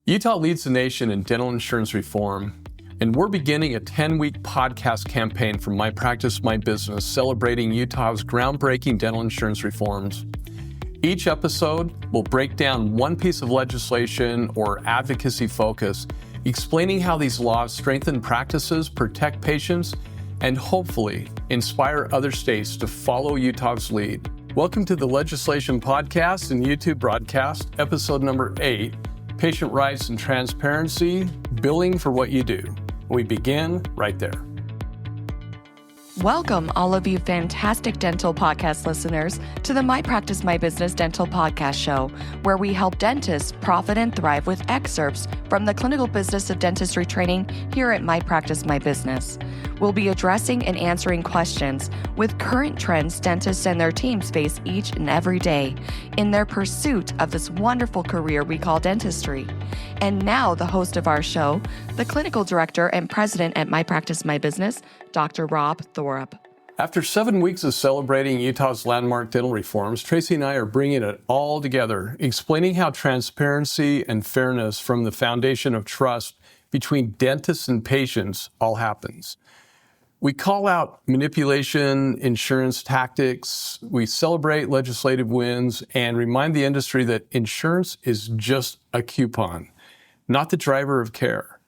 Utah leads the nation in dental insurance reform, and we're beginning a 10-week podcast campaign from My Practice, My Business, celebrating Utah's groundbreaking dental insurance reforms. Each episode will break down one piece of legislation or advocacy focus, explaining how these laws strengthen practices, protect patients, and hopefully inspire other states to follow Utah's lead. Welcome to the Legislation Podcast and YouTube broadcast, episode number 8, Patient Rights and Transparency, Billing for What You Do. We begin right there. Welcome, all of you fantastic dental podcast listeners, to the My Practice, My Business Dental Podcast Show, where we help dentists profit and thrive with excerpts from the clinical business of dentistry training here at My Practice, My Business. We'll be addressing and answering questions with current trends dentists and their teams face each and every day in their pursuit of this wonderful career we call dentistry. And now, the host of our show, the clinical director and president at My Practice, My Business, Dr. Rob Thorup. After 7 weeks of celebrating Utah's landmark dental reforms, Tracy and I are bringing it all together, explaining how transparency and fairness from the foundation of trust between dentists and patients all happens. We call out manipulation, insurance tactics, we celebrate legislative wins, and remind the industry that insurance is just a coupon, not the driver of care.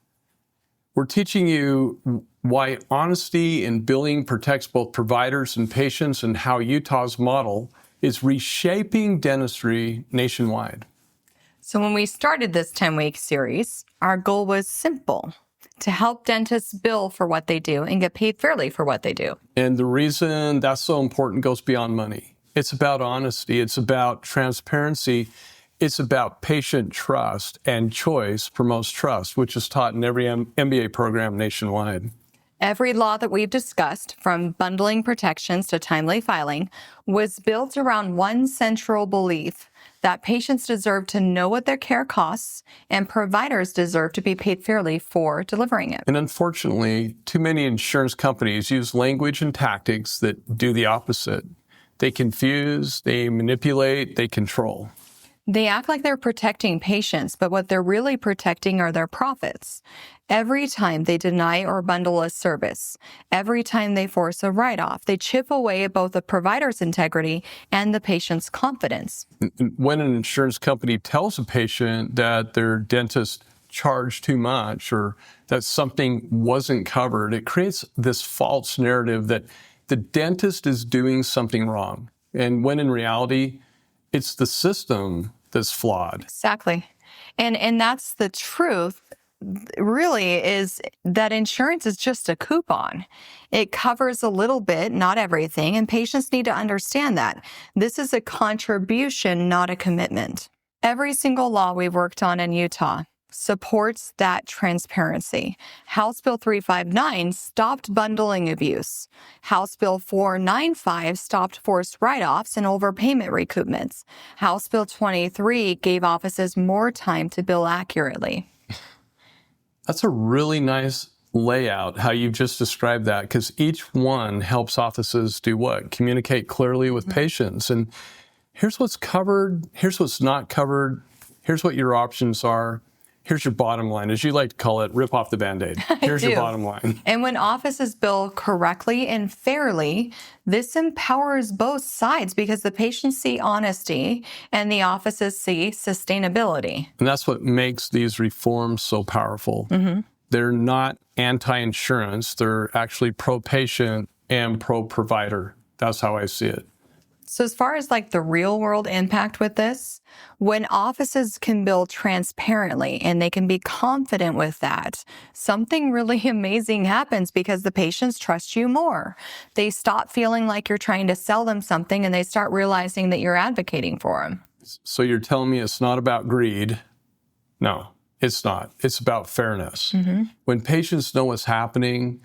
We're teaching you why honesty in billing protects both providers and patients, and how Utah's model is reshaping dentistry nationwide. So when we started this 10-week series, our goal was simple: to help dentists bill for what they do and get paid fairly for what they do. And the reason that's so important goes beyond money. It's about honesty. It's about transparency. It's about patient trust, and choice promotes trust, which is taught in every MBA program nationwide. Every law that we've discussed, from bundling protections to timely filing, was built around one central belief: that patients deserve to know what their care costs, and providers deserve to be paid fairly for delivering it. And unfortunately, too many insurance companies use language and tactics that do the opposite. They confuse, they manipulate, they control. They act like they're protecting patients, but what they're really protecting are their profits. Every time they deny or bundle a service, every time they force a write-off, they chip away at both the provider's integrity and the patient's confidence. When an insurance company tells a patient that their dentist charged too much or that something wasn't covered, it creates this false narrative that the dentist is doing something wrong. And when in reality, it's the system that's flawed. Exactly. And that's the truth, really, is that insurance is just a coupon. It covers a little bit, not everything, and patients need to understand that. This is a contribution, not a commitment. Every single law we've worked on in Utah supports that transparency. House Bill 359 stopped bundling abuse. House Bill 495 stopped forced write-offs and overpayment recoupments. House Bill 23 gave offices more time to bill accurately. That's a really nice layout, how you've just described that, because each one helps offices do what? Communicate clearly with patients. And here's what's covered, here's what's not covered, here's what your options are. Here's your bottom line. As you like to call it, rip off the Band-Aid. Here's your bottom line. And when offices bill correctly and fairly, this empowers both sides because the patients see honesty and the offices see sustainability. And that's what makes these reforms so powerful. Mm-hmm. They're not anti-insurance. They're actually pro-patient and pro-provider. That's how I see it. So as far as like the real world impact with this, when offices can bill transparently and they can be confident with that, something really amazing happens because the patients trust you more. They stop feeling like you're trying to sell them something and they start realizing that you're advocating for them. So you're telling me it's not about greed? No, it's not. It's about fairness. Mm-hmm. When patients know what's happening,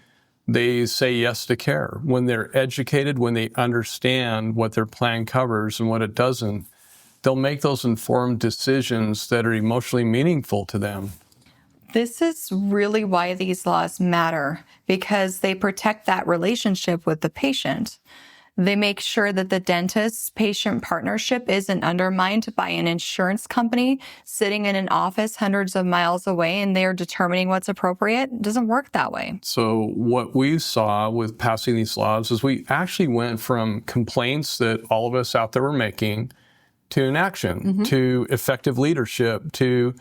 they say yes to care. When they're educated, when they understand what their plan covers and what it doesn't, they'll make those informed decisions that are emotionally meaningful to them. This is really why these laws matter, because they protect that relationship with the patient. They make sure that the dentist-patient partnership isn't undermined by an insurance company sitting in an office hundreds of miles away and they're determining what's appropriate. It doesn't work that way. So what we saw with passing these laws is we actually went from complaints that all of us out there were making to an action, to effective leadership, to,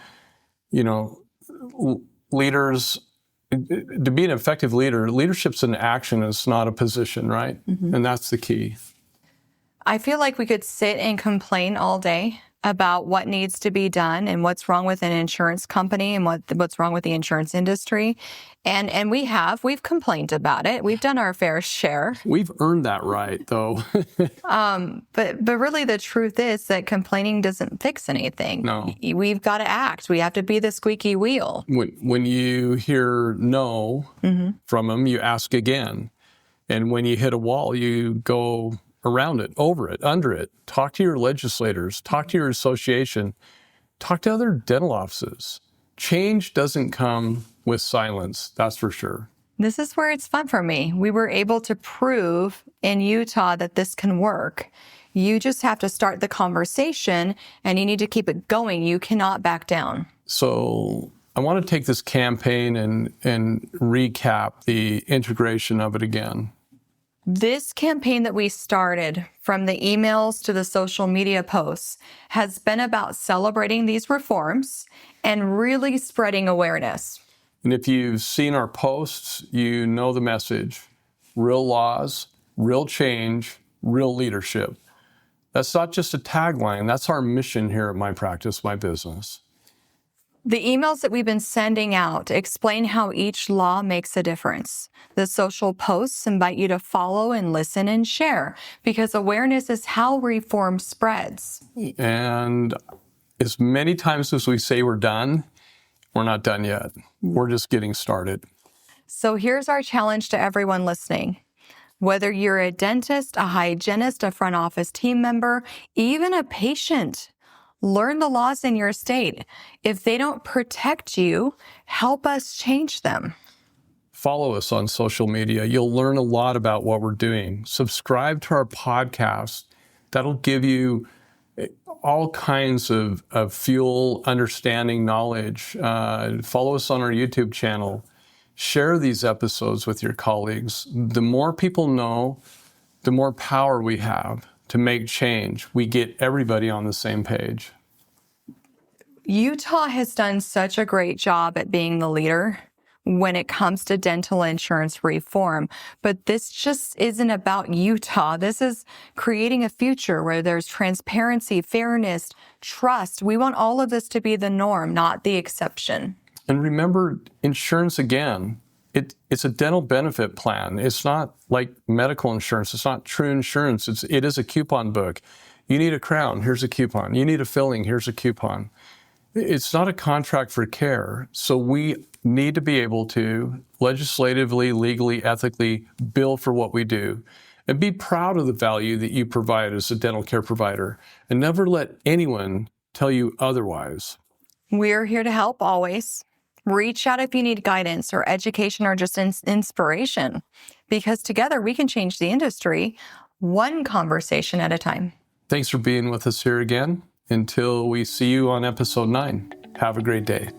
leaders. To be an effective leader, leadership's an action. It's not a position, right? And that's the key. I feel like we could sit and complain all day about what needs to be done and what's wrong with an insurance company and what's wrong with the insurance industry. And we've complained about it. We've done our fair share. We've earned that right, though. But really the truth is that complaining doesn't fix anything. No. We've got to act. We have to be the squeaky wheel. When you hear no from them, you ask again. And when you hit a wall, you go around it, over it, under it. Talk to your legislators, talk to your association, talk to other dental offices. Change doesn't come with silence, that's for sure. This is where it's fun for me. We were able to prove in Utah that this can work. You just have to start the conversation and you need to keep it going. You cannot back down. So I want to take this campaign and recap the integration of it again. This campaign that we started, from the emails to the social media posts, has been about celebrating these reforms and really spreading awareness. And if you've seen our posts, you know the message. Real laws, real change, real leadership. That's not just a tagline. That's our mission here at My Practice, My Business. The emails that we've been sending out explain how each law makes a difference. The social posts invite you to follow and listen and share, because awareness is how reform spreads. And as many times as we say we're done, we're not done yet. We're just getting started. So here's our challenge to everyone listening. Whether you're a dentist, a hygienist, a front office team member, even a patient, learn the laws in your state. If they don't protect you, help us change them. Follow us on social media. You'll learn a lot about what we're doing. Subscribe to our podcast. That'll give you all kinds of fuel, understanding, knowledge. Follow us on our YouTube channel. Share these episodes with your colleagues. The more people know, the more power we have to make change. We get everybody on the same page. Utah has done such a great job at being the leader when it comes to dental insurance reform. But this just isn't about Utah. This is creating a future where there's transparency, fairness, trust. We want all of this to be the norm, not the exception. And remember, insurance, again, it's a dental benefit plan. It's not like medical insurance. It's not true insurance. It is a coupon book. You need a crown, here's a coupon. You need a filling, here's a coupon. It's not a contract for care. So we need to be able to legislatively, legally, ethically bill for what we do and be proud of the value that you provide as a dental care provider and never let anyone tell you otherwise. We're here to help always. Reach out if you need guidance or education or just inspiration, because together we can change the industry one conversation at a time. Thanks for being with us here again. Until we see you on episode 9, have a great day.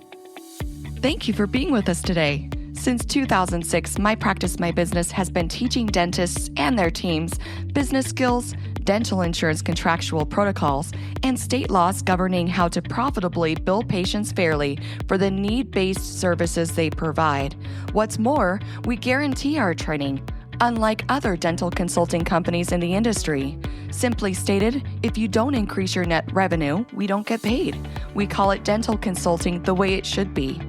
Thank you for being with us today. Since 2006, My Practice, My Business has been teaching dentists and their teams business skills, dental insurance contractual protocols, and state laws governing how to profitably bill patients fairly for the need-based services they provide. What's more, we guarantee our training, unlike other dental consulting companies in the industry. Simply stated, if you don't increase your net revenue, we don't get paid. We call it dental consulting the way it should be.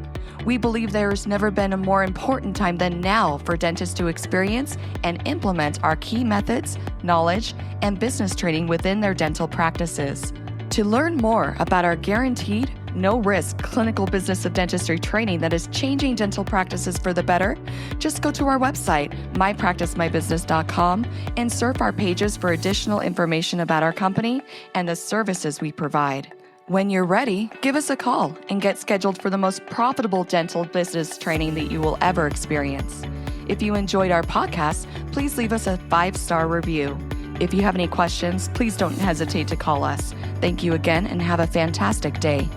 We believe there's never been a more important time than now for dentists to experience and implement our key methods, knowledge, and business training within their dental practices. To learn more about our guaranteed, no-risk clinical business of dentistry training that is changing dental practices for the better, just go to our website, mypracticemybusiness.com, and surf our pages for additional information about our company and the services we provide. When you're ready, give us a call and get scheduled for the most profitable dental business training that you will ever experience. If you enjoyed our podcast, please leave us a 5-star review. If you have any questions, please don't hesitate to call us. Thank you again and have a fantastic day.